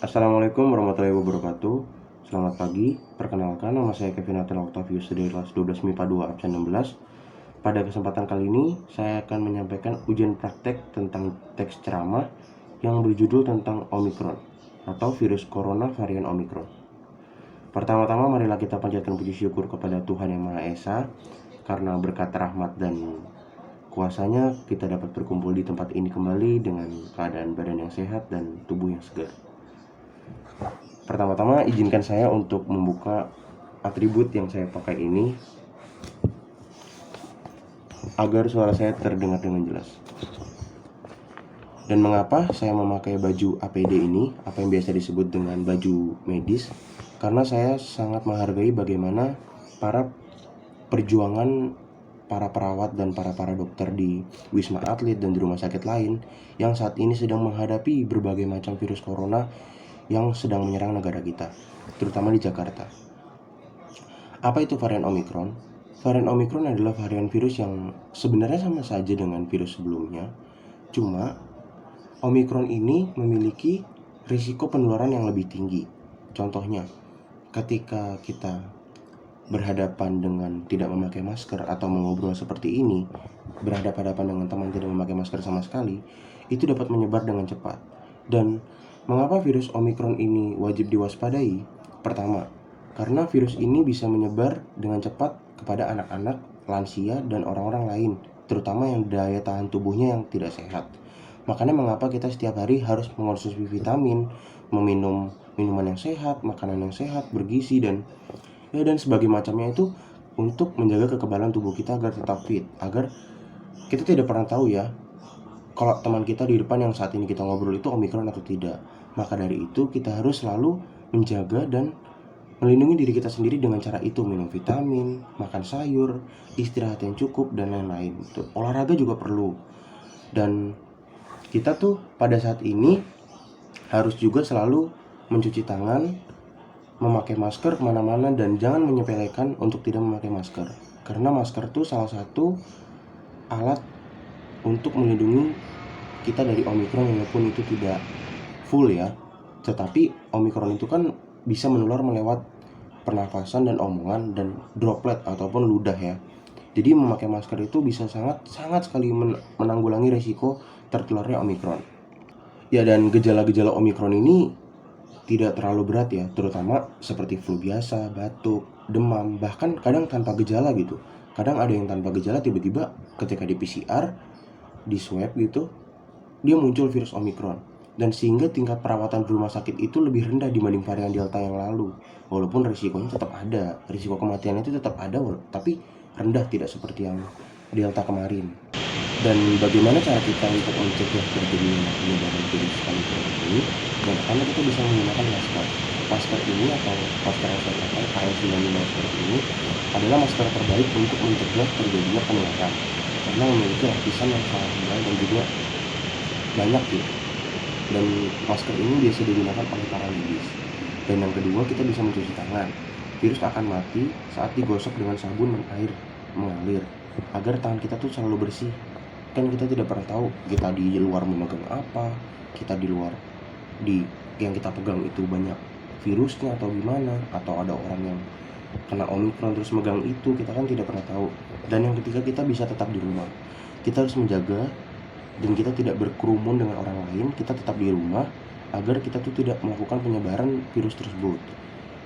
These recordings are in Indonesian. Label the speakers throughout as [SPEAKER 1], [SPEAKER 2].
[SPEAKER 1] Assalamualaikum warahmatullahi wabarakatuh. Selamat pagi, perkenalkan nama saya Kevin Nathan Octavius dari kelas 12 MIPA 2 absen 16. Pada kesempatan kali ini, saya akan menyampaikan ujian praktek tentang teks ceramah yang berjudul tentang Omikron atau virus corona varian Omikron. Pertama-tama marilah kita panjatkan puji syukur kepada Tuhan Yang Maha Esa, karena berkat rahmat dan kuasanya kita dapat berkumpul di tempat ini kembali dengan keadaan badan yang sehat dan tubuh yang segar. Pertama-tama izinkan saya untuk membuka atribut yang saya pakai ini agar suara saya terdengar dengan jelas. Dan mengapa saya memakai baju APD ini, apa yang biasa disebut dengan baju medis? Karena saya sangat menghargai bagaimana perjuangan para perawat dan para dokter di Wisma Atlet dan di rumah sakit lain yang saat ini sedang menghadapi berbagai macam virus corona yang sedang menyerang negara kita, terutama di Jakarta. Apa itu varian Omikron? Varian Omikron adalah varian virus yang sebenarnya sama saja dengan virus sebelumnya, cuma Omikron ini memiliki risiko penularan yang lebih tinggi. Contohnya, ketika kita berhadapan dengan tidak memakai masker atau mengobrol seperti ini, berhadapan-hadapan dengan teman tidak memakai masker sama sekali, itu dapat menyebar dengan cepat. Dan mengapa virus Omikron ini wajib diwaspadai? Pertama, karena virus ini bisa menyebar dengan cepat kepada anak-anak, lansia, dan orang-orang lain, terutama yang daya tahan tubuhnya yang tidak sehat. Makanya mengapa kita setiap hari harus mengonsumsi vitamin, meminum minuman yang sehat, makanan yang sehat, bergizi, dan sebagai macamnya itu untuk menjaga kekebalan tubuh kita agar tetap fit, agar kita tidak pernah tahu ya kalau teman kita di depan yang saat ini kita ngobrol itu Omikron atau tidak. Maka dari itu kita harus selalu menjaga dan melindungi diri kita sendiri dengan cara itu, minum vitamin, makan sayur, istirahat yang cukup, dan lain-lain. Olahraga juga perlu. Dan kita tuh pada saat ini harus juga selalu mencuci tangan, memakai masker kemana-mana, dan jangan menyepelekan untuk tidak memakai masker. Karena masker tuh salah satu alat untuk melindungi kita dari Omikron, walaupun itu tidak full ya. Tetapi Omikron itu kan bisa menular melewat pernafasan dan omongan dan droplet ataupun ludah ya. Jadi memakai masker itu bisa sangat sekali menanggulangi risiko tertularnya Omikron. Ya, dan gejala-gejala Omikron ini tidak terlalu berat ya, terutama seperti flu biasa, batuk, demam, bahkan kadang tanpa gejala gitu. Kadang ada yang tanpa gejala tiba-tiba ketika di PCR, di swab gitu, dia muncul virus Omikron, dan sehingga tingkat perawatan di rumah sakit itu lebih rendah dibanding varian Delta yang lalu. Walaupun risikonya tetap ada, risiko kematiannya itu tetap ada, tapi rendah, tidak seperti yang Delta kemarin. Dan bagaimana cara kita untuk mencegah terjadinya penyebaran virus Omikron ini? Dan pertama kita bisa menggunakan masker. Masker ini atau masker yang saya pakai KN95 seperti ini adalah masker terbaik untuk mencegah terjadinya penularan, karena memiliki lapisan yang sangat tebal dan juga banyak gitu. Dan masker ini biasa digunakan oleh para medis. Dan yang kedua, kita bisa mencuci tangan. Virus akan mati saat digosok dengan sabun dan air mengalir, agar tangan kita tuh selalu bersih. Kan kita tidak pernah tahu kita di luar memegang apa, kita di luar yang kita pegang itu banyak virusnya atau gimana, atau ada orang yang kena Omikron terus megang itu, kita kan tidak pernah tahu. Dan yang ketiga, kita bisa tetap di rumah. Kita harus menjaga dan kita tidak berkerumun dengan orang lain, kita tetap di rumah agar kita tuh tidak melakukan penyebaran virus tersebut.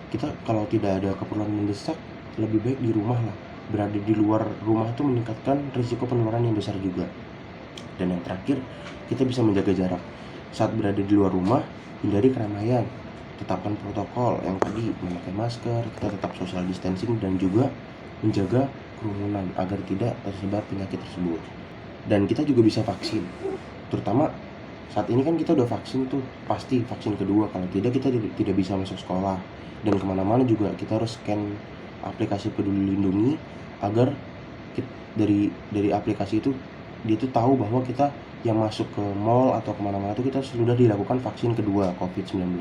[SPEAKER 1] Kita kalau tidak ada keperluan mendesak, lebih baik di rumah lah. Berada di luar rumah itu meningkatkan risiko penularan yang besar juga. Dan yang terakhir, kita bisa menjaga jarak. Saat berada di luar rumah, hindari keramaian. Tetapkan protokol yang tadi, memakai masker, kita tetap social distancing, dan juga menjaga kerumunan agar tidak tersebar penyakit tersebut. Dan kita juga bisa vaksin, terutama saat ini kan kita udah vaksin tuh, pasti vaksin kedua. Kalau tidak, kita tidak bisa masuk sekolah, dan kemana-mana juga kita harus scan aplikasi Peduli Lindungi agar dari aplikasi itu dia tuh tahu bahwa kita yang masuk ke mall atau kemana-mana itu kita sudah dilakukan vaksin kedua COVID-19.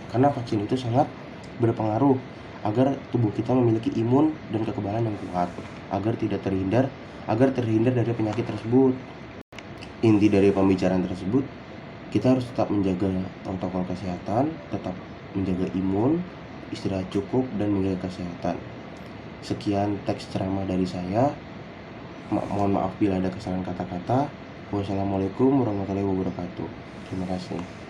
[SPEAKER 1] Karena vaksin itu sangat berpengaruh agar tubuh kita memiliki imun dan kekebalan yang kuat, agar terhindar dari penyakit tersebut. Inti dari pembicaraan tersebut, Kita harus tetap menjaga protokol kesehatan, tetap menjaga imun, istirahat cukup, dan menjaga kesehatan. Sekian teks ceramah dari saya. Mohon maaf bila ada kesalahan kata-kata. Wassalamualaikum warahmatullahi wabarakatuh. Terima kasih.